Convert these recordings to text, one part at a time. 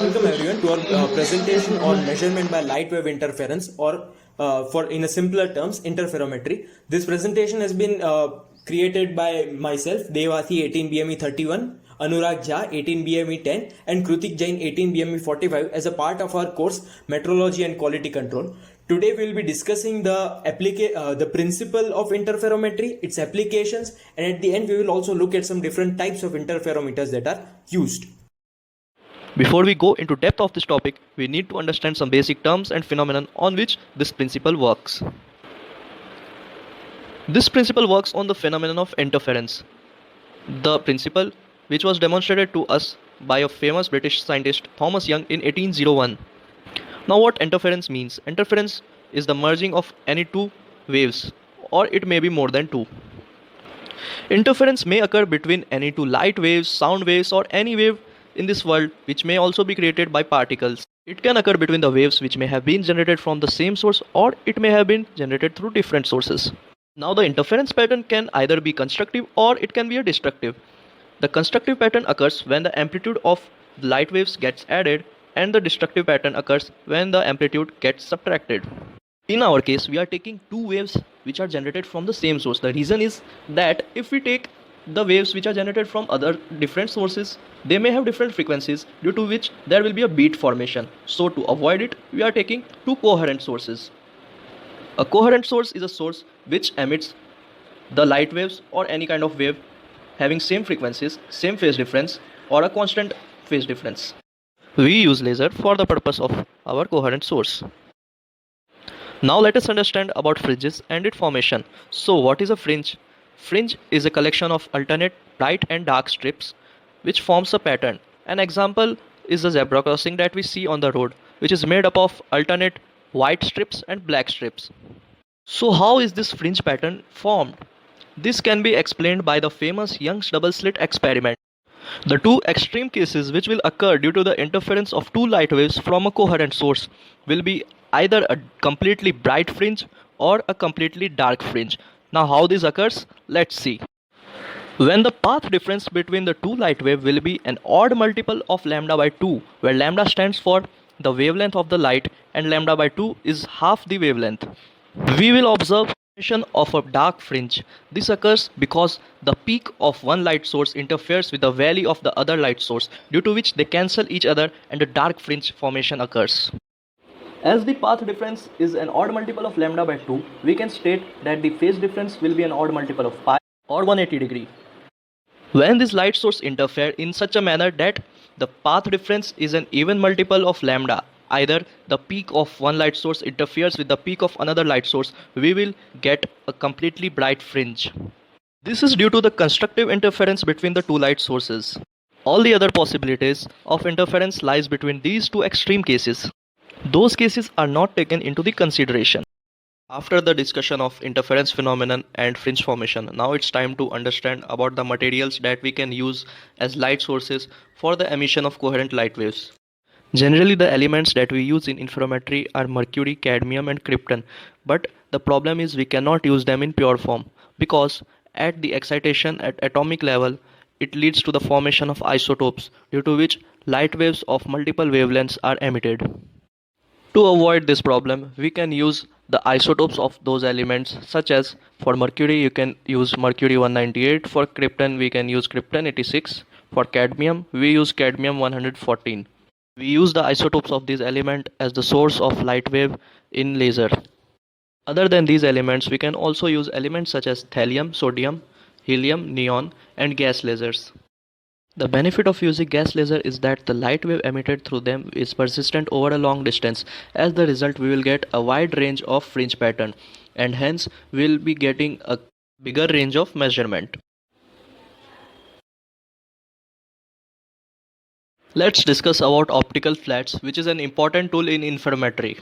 Welcome everyone to our presentation on measurement by light wave interference, or for in a simpler terms, interferometry. This presentation has been created by myself, Devasi 18BME 31, Anurag Jha 18BME 10, and Krutik Jain 18BME 45 as a part of our course Metrology and Quality Control. Today we will be discussing the principle of interferometry, its applications, and at the end we will also look at some different types of interferometers that are used. Before we go into depth of this topic, we need to understand some basic terms and phenomena on which this principle works. This principle works on the phenomenon of interference. The principle, which was demonstrated to us by a famous British scientist Thomas Young in 1801. Now what interference means? Interference is the merging of any two waves, or it may be more than two. Interference may occur between any two light waves, sound waves, or any wave in this world which may also be created by particles. It can occur between the waves which may have been generated from the same source, or it may have been generated through different sources. Now the interference pattern can either be constructive or it can be a destructive. The constructive pattern occurs when the amplitude of the light waves gets added, and the destructive pattern occurs when the amplitude gets subtracted. In our case, we are taking two waves which are generated from the same source. The reason is that if we take the waves which are generated from other different sources, they may have different frequencies, due to which there will be a beat formation. So to avoid it, we are taking two coherent sources. A coherent source is a source which emits the light waves or any kind of wave having same frequencies, same phase difference, or a constant phase difference. We use laser for the purpose of our coherent source. Now let us understand about fringes and its formation. So what is a fringe? Fringe is a collection of alternate bright and dark strips which forms a pattern. An example is the zebra crossing that we see on the road, which is made up of alternate white strips and black strips. So how is this fringe pattern formed? This can be explained by the famous Young's double slit experiment. The two extreme cases which will occur due to the interference of two light waves from a coherent source will be either a completely bright fringe or a completely dark fringe. Now how this occurs? Let's see. When the path difference between the two light wave will be an odd multiple of lambda by 2, where lambda stands for the wavelength of the light and lambda by 2 is half the wavelength, we will observe formation of a dark fringe. This occurs because the peak of one light source interferes with the valley of the other light source, due to which they cancel each other and a dark fringe formation occurs. As the path difference is an odd multiple of lambda by 2, we can state that the phase difference will be an odd multiple of pi, or 180 degree. When this light source interfere in such a manner that the path difference is an even multiple of lambda, either the peak of one light source interferes with the peak of another light source, we will get a completely bright fringe. This is due to the constructive interference between the two light sources. All the other possibilities of interference lies between these two extreme cases. Those cases are not taken into the consideration. After the discussion of interference phenomenon and fringe formation, now it's time to understand about the materials that we can use as light sources for the emission of coherent light waves. Generally, the elements that we use in interferometry are mercury, cadmium and krypton, but the problem is we cannot use them in pure form, because at the excitation at atomic level, it leads to the formation of isotopes, due to which light waves of multiple wavelengths are emitted. To avoid this problem, we can use the isotopes of those elements, such as for mercury you can use mercury 198, for krypton we can use krypton 86, for cadmium we use cadmium 114. We use the isotopes of this element as the source of light wave in laser. Other than these elements, we can also use elements such as thallium, sodium, helium, neon and gas lasers. The benefit of using gas laser is that the light wave emitted through them is persistent over a long distance. As the result, we will get a wide range of fringe pattern, and hence we will be getting a bigger range of measurement. Let's discuss about optical flats, which is an important tool in interferometry.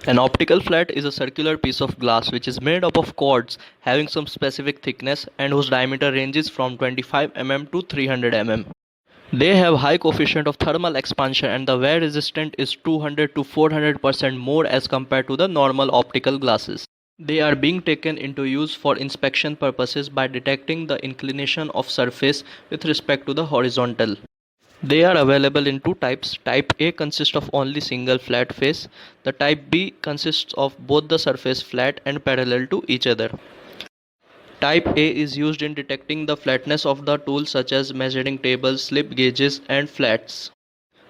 An optical flat is a circular piece of glass which is made up of cords having some specific thickness and whose diameter ranges from 25 mm to 300 mm. They have high coefficient of thermal expansion, and the wear resistance is 200 to 400% more as compared to the normal optical glasses. They are being taken into use for inspection purposes by detecting the inclination of surface with respect to the horizontal. They are available in two types. Type A consists of only single flat face. The type B consists of both the surface flat and parallel to each other. Type A is used in detecting the flatness of the tool such as measuring tables, slip gauges and flats.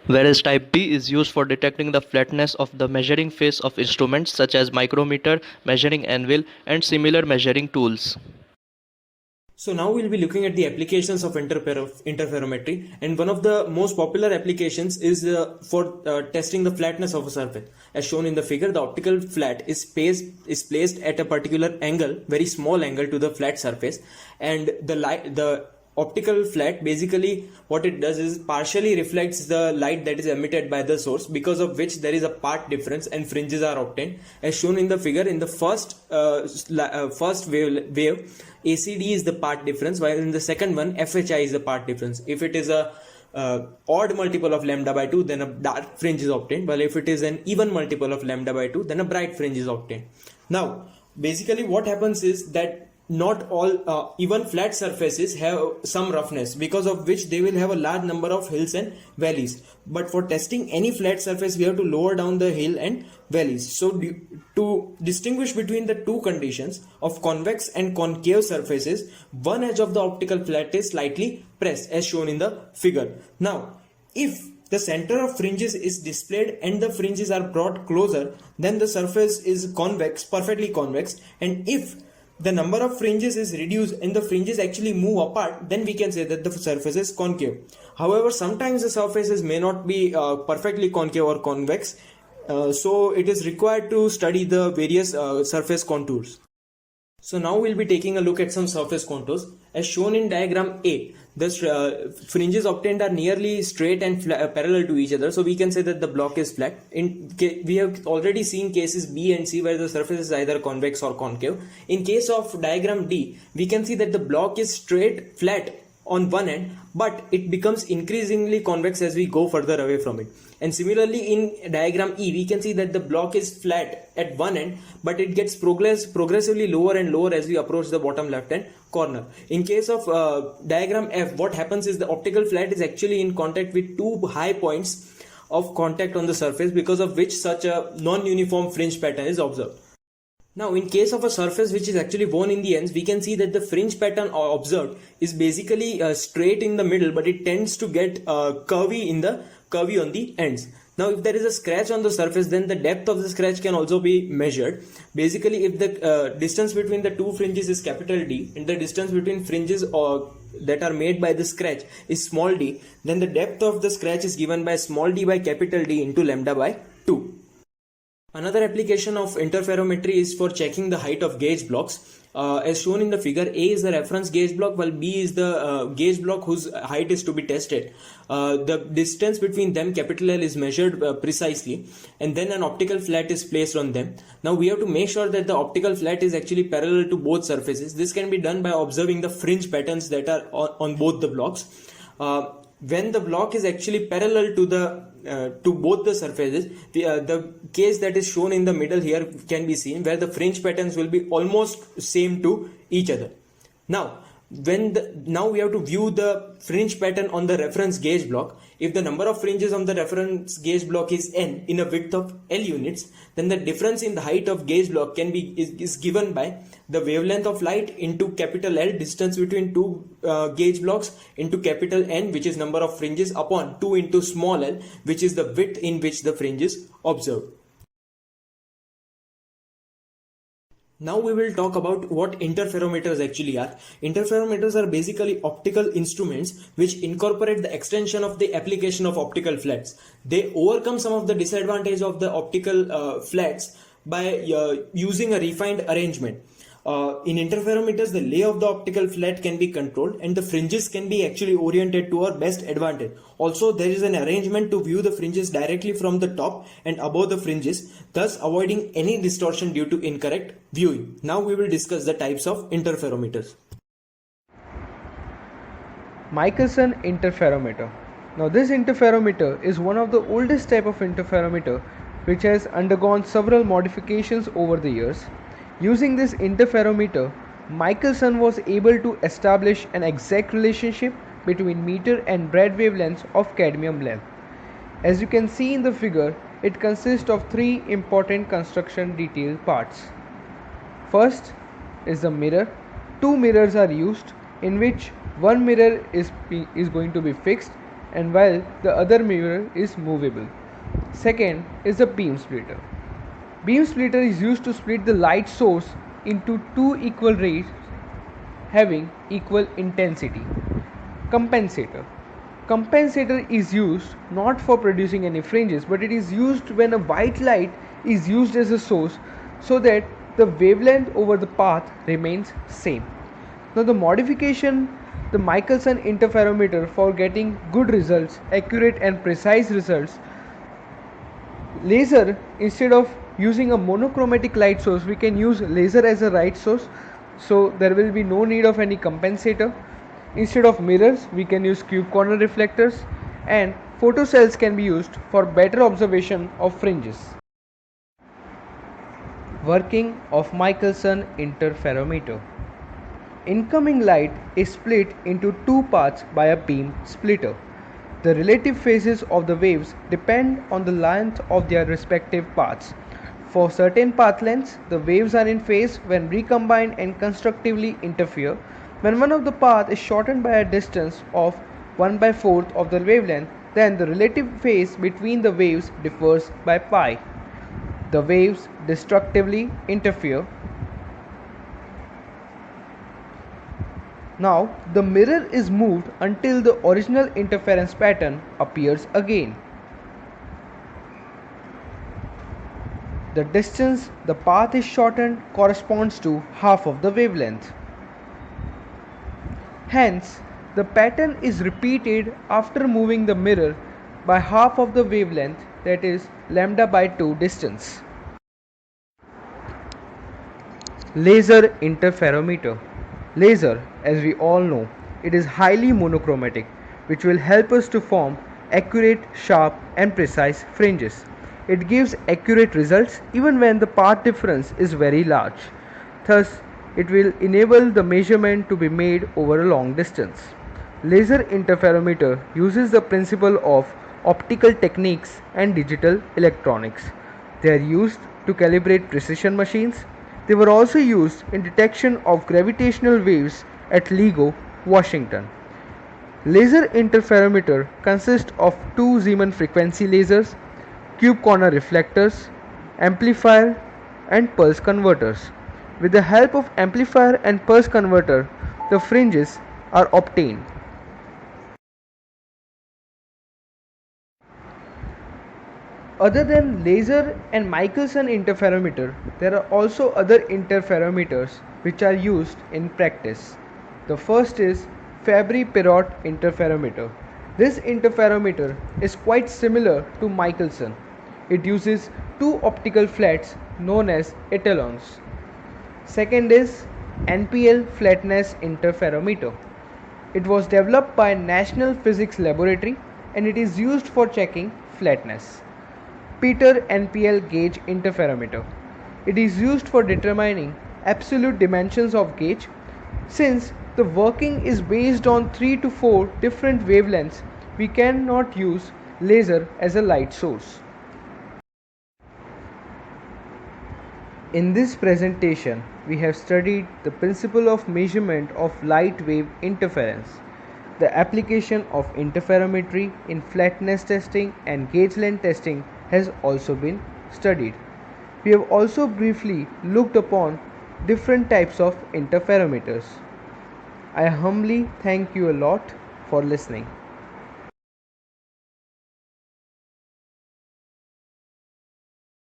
Whereas type B is used for detecting the flatness of the measuring face of instruments such as micrometer, measuring anvil and similar measuring tools. So now we'll be looking at the applications of interferometry, and one of the most popular applications is for testing the flatness of a surface. As shown in the figure, the optical flat is placed at a particular angle, very small angle to the flat surface, and the optical flat, basically what it does is partially reflects the light that is emitted by the source, because of which there is a path difference and fringes are obtained. As shown in the figure, in the first wave ACD is the path difference, while in the second one FHI is the path difference. If it is a odd multiple of lambda by 2, then a dark fringe is obtained, while if it is an even multiple of lambda by 2, then a bright fringe is obtained. Now basically what happens is that not all even flat surfaces have some roughness, because of which they will have a large number of hills and valleys. But for testing any flat surface, we have to lower down the hill and valleys. So to distinguish between the two conditions of convex and concave surfaces, one edge of the optical flat is slightly pressed, as shown in the figure. Now if the center of fringes is displayed and the fringes are brought closer, then the surface is convex, perfectly convex. And if the number of fringes is reduced and the fringes actually move apart, then we can say that the surface is concave. However, sometimes the surfaces may not be perfectly concave or convex, so it is required to study the various surface contours. So now we'll be taking a look at some surface contours. As shown in diagram A, the fringes obtained are nearly straight and parallel to each other, so we can say that the block is flat. We have already seen cases B and C where the surface is either convex or concave. In case of diagram D, we can see that the block is straight, flat on one end, but it becomes increasingly convex as we go further away from it. And similarly in diagram E, we can see that the block is flat at one end, but it gets progressively lower and lower as we approach the bottom left hand corner. In case of diagram F, what happens is the optical flat is actually in contact with two high points of contact on the surface, because of which such a non-uniform fringe pattern is observed. Now in case of a surface which is actually worn in the ends, we can see that the fringe pattern observed is basically straight in the middle, but it tends to get curvy on the ends. Now if there is a scratch on the surface, then the depth of the scratch can also be measured. Basically, if the distance between the two fringes is capital D and the distance between fringes that are made by the scratch is small d, then the depth of the scratch is given by small d by capital D into lambda by 2. Another application of interferometry is for checking the height of gauge blocks. As shown in the figure, A is the reference gauge block, while B is the gauge block whose height is to be tested. The distance between them, capital L, is measured precisely, and then an optical flat is placed on them. Now we have to make sure that the optical flat is actually parallel to both surfaces. This can be done by observing the fringe patterns that are on both the blocks. When the block is actually parallel to both the surfaces, the case that is shown in the middle here can be seen, where the fringe patterns will be almost same to each other. Now we have to view the fringe pattern on the reference gauge block. If the number of fringes on the reference gauge block is n in a width of L units, then the difference in the height of gauge block is given by the wavelength of light into capital L, distance between two gauge blocks, into capital N, which is number of fringes, upon 2 into small l, which is the width in which the fringe is observed. Now we will talk about what interferometers actually are. Interferometers are basically optical instruments which incorporate the extension of the application of optical flats. They overcome some of the disadvantage of the optical flats by using a refined arrangement. In interferometers, the lay of the optical flat can be controlled and the fringes can be actually oriented to our best advantage. Also, there is an arrangement to view the fringes directly from the top and above the fringes, thus avoiding any distortion due to incorrect viewing. Now we will discuss the types of interferometers. Michelson interferometer. Now this interferometer is one of the oldest type of interferometer which has undergone several modifications over the years. Using this interferometer, Michelson was able to establish an exact relationship between meter and broad wavelengths of cadmium lamp. As you can see in the figure, it consists of three important construction detail parts. First is the mirror. Two mirrors are used, in which one mirror is going to be fixed and while the other mirror is movable. Second is the beam splitter. Beam splitter is used to split the light source into two equal rays having equal intensity. Compensator. Compensator is used not for producing any fringes, but it is used when a white light is used as a source so that the wavelength over the path remains same. Now the modification, the Michelson interferometer, for getting good results, accurate and precise results. Laser, instead of using a monochromatic light source, we can use laser as a light source, so there will be no need of any compensator. Instead of mirrors, we can use cube corner reflectors, and photocells can be used for better observation of fringes. Working of Michelson interferometer. Incoming light is split into two paths by a beam splitter. The relative phases of the waves depend on the length of their respective paths. For certain path lengths, the waves are in phase when recombine and constructively interfere. When one of the paths is shortened by a distance of 1/4 of the wavelength, then the relative phase between the waves differs by pi. The waves destructively interfere. Now the mirror is moved until the original interference pattern appears again. The distance the path is shortened corresponds to half of the wavelength. Hence, the pattern is repeated after moving the mirror by half of the wavelength, that is λ/2 distance. Laser interferometer. Laser, as we all know, it is highly monochromatic, which will help us to form accurate, sharp and precise fringes. It gives accurate results even when the path difference is very large. Thus, it will enable the measurement to be made over a long distance. Laser interferometer uses the principle of optical techniques and digital electronics. They are used to calibrate precision machines. They were also used in detection of gravitational waves at LIGO, Washington. Laser interferometer consists of two Zeeman frequency lasers, cube corner reflectors, amplifier and pulse converters. With the help of amplifier and pulse converter, the fringes are obtained. Other than laser and Michelson interferometer, there are also other interferometers which are used in practice. The first is Fabry-Perot interferometer. This interferometer is quite similar to Michelson. It uses two optical flats known as etalons. Second is NPL flatness interferometer. It was developed by National Physics Laboratory and it is used for checking flatness. Peter NPL gauge interferometer. It is used for determining absolute dimensions of gauge. Since the working is based on 3 to 4 different wavelengths, we cannot use laser as a light source. In this presentation, we have studied the principle of measurement of light wave interference. The application of interferometry in flatness testing and gauge length testing has also been studied. We have also briefly looked upon different types of interferometers. I humbly thank you a lot for listening.